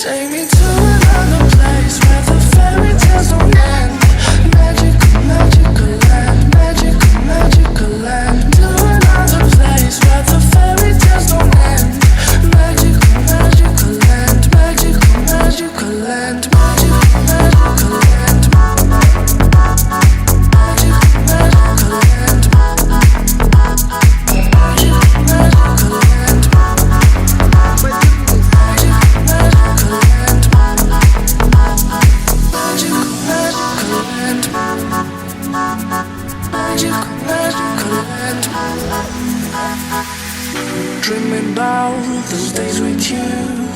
Take me to another place where the fairy tales don't end. Magical, magical land, magical, magical land. To another place where the fairy tales don't end. Magical, magical land, magical, magical land, magical, magical land. Magical, magical land. Magical, magical land. Dreaming about those days with you.